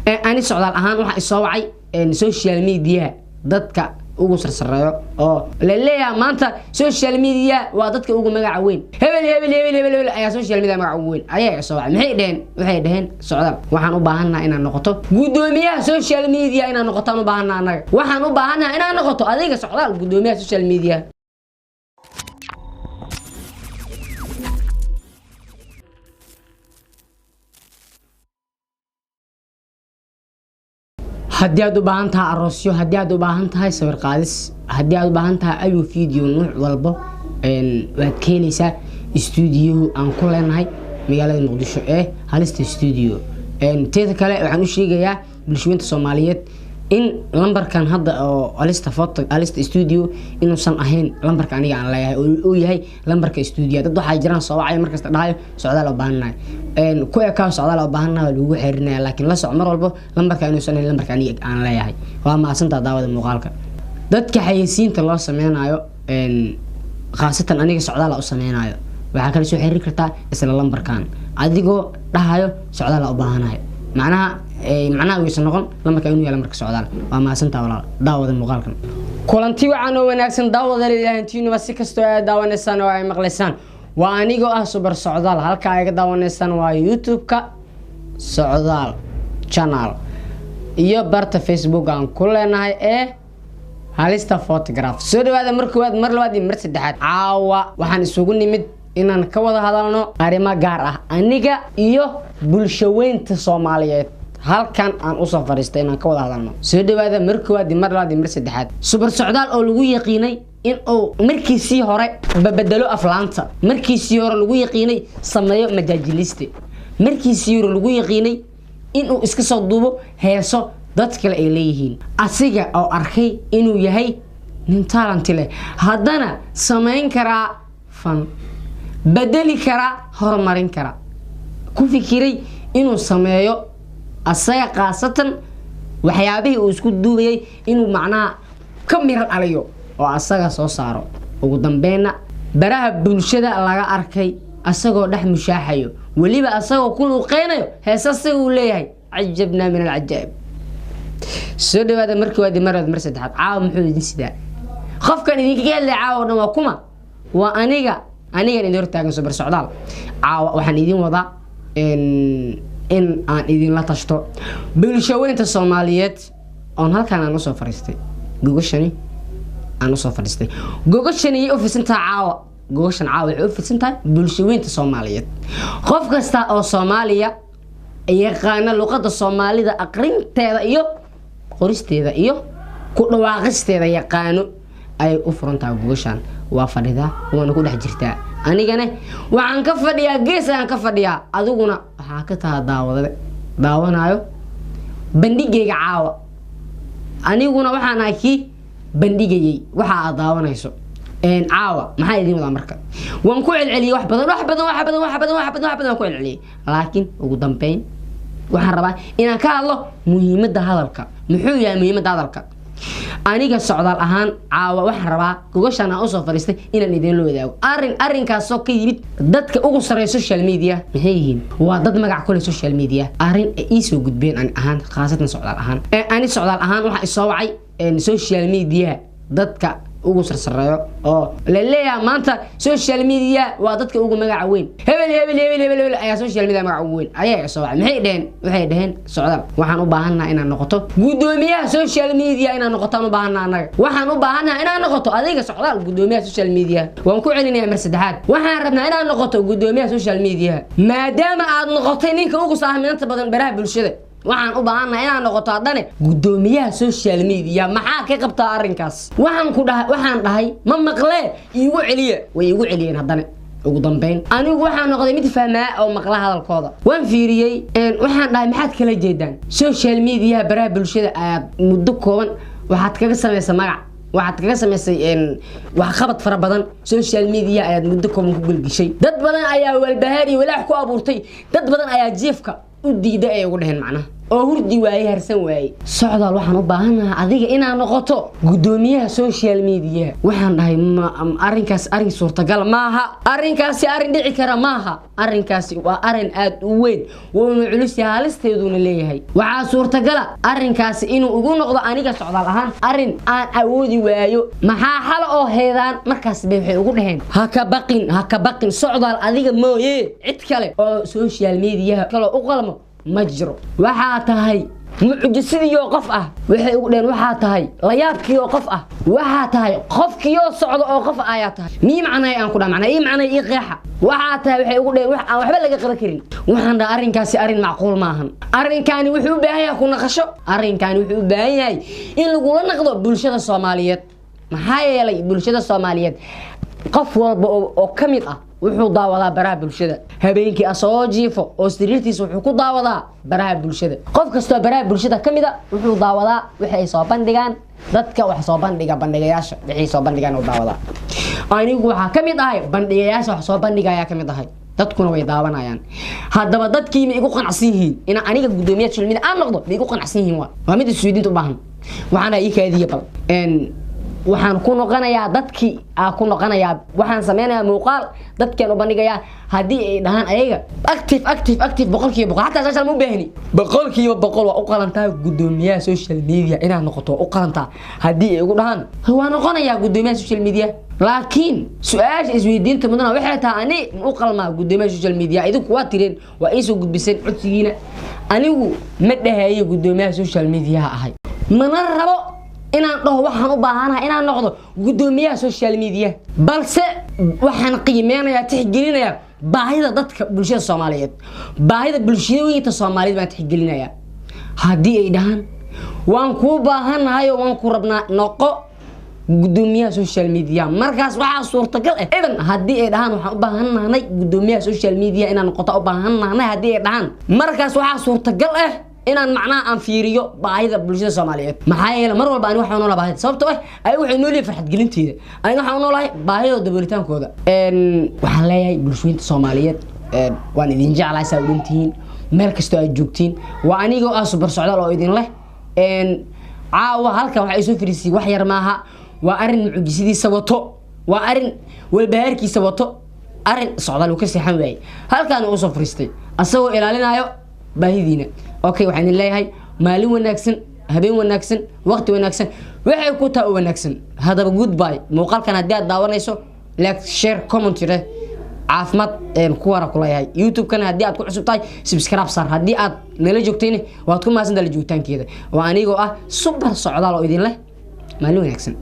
أنا سعودال أهان واحد الصوعي سوشيال ميديا ضدك ugu sarsareeyo oo la leeyahay maanta social media waa dadka ugu magac weyn hebel ayaa social media magac weyn ayaa soo waxay dhaheen socdaal waxaan u baahanahay inaan noqoto gudoomiyaha social media inaan noqoto u baahanahay anaga waxaan u baahanahay inaan noqoto adiga socdaal gudoomiyaha social media haddii aad u baahan tahay aroosyo haddii aad u baahan tahay sawir qaadis haddii aad u baahan tahay ayu video nooc walba waad keenaysaa studio aan ku leenahay magaalada Muqdisho halista studio teeda kale waxaan u sheegayaa bulshooyinka Soomaaliyeed in lambarkan hadda oo halista studio inuusan ahayn lambarka aniga aan leeyahay oo yahay lambarka studio dad waxa jiraan soo wacay markasta dhahayo socdaal oo baahanahay ku ekaa socdaal oo baahanahay lagu xiriirnaa laakiin la soc mar walba lambarka inuusan ahayn lambarka aniga aan leeyahay waa maasanta daawada muuqaalka dadka xayeysiinta loo sameeynayo khaasatan aniga socdaal oo sameeynayo waxa kale soo xiriir kartaa isla lambarkan adigoo dhahayo socdaal oo baahanahay macnaha waysan noqon lambarka inuu yahay lambarka socdaal waa maasanta walaal daawada muuqaalkan kulanti waxaan oo wanaagsan daawada leeyahantiina si kasto ay daawaneysaan oo ay maqleysaan waa anigoo ah super socdaal halka ay ka daawaneysaan waa YouTube-ka socdaal channel iyo barta Facebook aan ku leenahay halista photograph soo dhawaada markoowaad mar labaad iyo mar saddexaad caawa waxaan isugu nimid inaan ka wada hadalno arrimo gaar ah aniga iyo bulshooyinka Soomaaliyeed halkan aan u soo fariistay inaan ka wada hadalno soo dhawaada markoowaad iyo mar labaad iyo mar saddexaad super socdaal oo lagu yaqiinay in uu markiisii hore badalo aflaanta markiisii hore lagu yaqiinay sameeyo majaajiliste markiisii hore lagu yaqiinay in uu iska soo duubo heeso dad kale ay leeyihiin asiga oo arkay inuu yahay nin talent leh haddana sameyn kara fan بدلي كرا هرمارين كرا كوفي كيري إنه سمايو السيا قاسة وحيابه وسكوت دوبي إنه معناه كمير عليو وأساق صاروا وقدام بينا براها بنشدة لغا أركي أساقو دح مشاحيو واللي بقى أساقو كله قينيو هساسي وليهي عجبنا من العجائب سودو هذا مركو هذا مرد مرسد حد عاو محمد نسيدا خف كان يديك قال لي عاو نواكما وأنيقا aniga in door taagan super socdaal waxaan idin wada in aan idin la tashto bulshooyinka Soomaaliyeed oo halkaan aan soo fariistay gogashani aan soo fariistay gogashani oo fiisantaa gogashan waxay u fiisantaa bulshooyinka Soomaaliyeed qof kasta oo Soomaaliya yaqaan luqadda Soomaalida aqrinteeda iyo qoristeeda iyo ku dhawaaqisteeda yaqaano ay u furantaa gogashan waa fadhida waana ku dhex jirtaa anigana waxaan ka fadhiyaa gees aan ka fadhiyaa adiguna waxa ka taa daawanayo bandhigayga caawa aniguna waxaan ahay bandhigayay waxa aad daawanayso caawa maxay idin wada marka waan ku celceliyay wax badan ku celceliyay laakiin ugu dambeyn waxaan rabaa inaan ka hadlo muhiimadda hadalka muxuu yahay muhiimadda hadalka aniga socdaal ahaan caawa waxaan rabaa gogashan aan u soo fariistay inaan idin la wadaago arrinkaas oo ka yimid dadka ugu sareeya social media maxay yihiin waa dad magac kule social media arrin ay soo gudbeen aan ahaan khaasatan socdaal ahaan ani socdaal ahaan waxa soo wacay social media dadka ugu sarsareeyo oo la leeyahay maanta social media waa dadka ugu magac weyn hebel ayaa social media magac weyn ayaa soo waxay dhaheen socdaal waxaan u baahanahay inaan noqoto gudoomiyaha social media inaan noqoto u baahanahay anaga waxaan u baahanahay inaan noqoto adiga socdaal gudoomiyaha social media waan ku celinayaa mar saddexaad waxaan rabnaa inaan noqoto gudoomiyaha social media maadaama aad noqotay ninka ugu saamaynta badan baraha bulshada waxaan u baahanahay inaan noqoto hadane gudoomiyaha social media maxaa ka qabtaa arrinkaas waxaan dhahay ma maqlee iigu celiya way iigu celiyeen hadane ugu dambeyn anigu waxaan noqday mid fahmaa oo maqla hadalkooda waan fiiriyay waxaan dhahay maxaad kala jeedaan social media baraha bulshada aad muddo kooban waxaad kaga sameysay magac waxaad kaga sameysay wax qabad fara badan social media ayaad muddo kooban ku gulgishay dad badan ayaa walbahaar iyo walaac ku abuurtay dad badan ayaa jeefka u diiday ay ugu dhaheen macnaha oo hurdi waayay harsan waayay socdaal waxaan u baahanahay adiga inaan noqoto gudoomiyaha social media waxaan dhahay arrinkaas arrin suurtagal maaha arrinkaasi arrin dhici kara maaha arrinkaasi waa arrin aad u weyn wuxuu culus yahay halisteeduna leeyahay waxa suurtagala arrinkaasi inuu ugu noqdo aniga socdaal ahaan arrin aan awoodi waayo maxaa xal oo heedaan markaas bay waxay ugu dhaheen ha ka baqin socdaal adiga mooyee cid kale oo social media kale u qalmo ma jiro waxaa tahay mucjisadii oo qof ah waxay ugu dheen waxaa tahay la yaabkii oo qof ah waxaa tahay qofkii oo socdo oo qof ayaa tahay mii macnay aan ku dhamacnay macnay qeexa waxaa tahay waxay ugu dheen wax aan waxba laga qaban karin waxaan dhaa arrinkaasi arrin macquul maahan arrinkaani wuxuu u baahan yahay ku naqasho arrinkaani wuxuu u baahan yahay in lagu la naqdo bulshada Soomaaliyeed maxaa yeelay bulshada Soomaaliyeed qof walba oo kamid ah wuxuu daawadaa baraha bulshada habeenkii asoo jiifo oo sariirtiisa wuxuu ku daawadaa baraha bulshada qof kasta baraha bulshada kamid ah wuxuu daawadaa waxay soo bandhigaan dadka wax soo bandhigayaasha wixii soo bandhigaan oo daawadaa anigu waxa kamid ahay bandhigayaasha wax soo bandhigaya kamid ahay dadkuna way daawanayaan haddaba dadkii ma igu qanacsan yihiin in aniga gudoomiyaha shilmida aan noqdo ma igu qanacsan yihiin waa mid isweydiinta u baahan waxaana ii kaadiye bal waxaan ku noqonayaa dadkii ku noqonayaa waxaan sameynayaa muuqaal dadkan u bandhigayaa hadii ay dhahaan ayaga active boqolkiiba boqol hatta social ma baahni boqolkiiba boqol waa u qalantaa gudoomiyaha social media inaan noqoto u qalantaa hadii ay ugu dhahaan waa noqonayaa gudoomiyaha social media laakiin su'aasha isweydiinta mudana waxay tahay ani u qalmaa gudoomiyaha social media idinku waa tireen waa ay soo gudbiseen codsigiina anigu ma dhahayo gudoomiyaha social media ahay mana rabo inaan dhaho waxaan u baahanahay inaan noqdo gudoomiyaha social media balse waxaan qiimeynayaa tixgelinayaa baahida dadka bulshada Soomaaliyeed baahida bulshada Soomaaliyeed baan tixgelinayaa hadii ay dhahan waan ku baahanahay oo waan ku rabnaa noqo gudoomiyaha social media markaas waxa suurtagal ah idan hadii ay dhahan waxaan u baahanahay gudoomiyaha social media inaan noqoto u baahanahay hadii ay dhahan markaas waxa suurtagal ah inaan macnaa aan fiiriyo baahida bulshada Soomaaliyeed maxaa yeelay mar walba aan waxaan noolaa baahida sababtoo ah ay waxay noolii farxad gelinteeda ay waxaan noolahay baahida daboolitaankooda waxaan leeyahay bulshada Soomaaliyeed waan idin jeclahay saawiintiin meel kasta ay joogtiin waa anigoo ah super socdaal oo idin leh caawa halka waxa ay soo firisay wax yar maaha waa arrin mucjisadiisa wato waa arrin walbahaarkiisa wato arrin socdaal uu ka seexan waayay halkaan uu soo firistay asagoo ilaalinayo baahidiina okay waxaan leeyahay maalin wanaagsan habeen wanaagsan waqti wanaagsan waxay ku taa wanaagsan hadaba goodbye muuqaalkan hadii aad daawanayso like share comment caafimaad ku wara ku leeyahay youtube kana hadii aad ku cusub tahay subscribe sar hadii aad nala joogteen waad ku maasan dal joogtaankeeda waa anigoo ah super socdaal oo idin leh maalin wanaagsan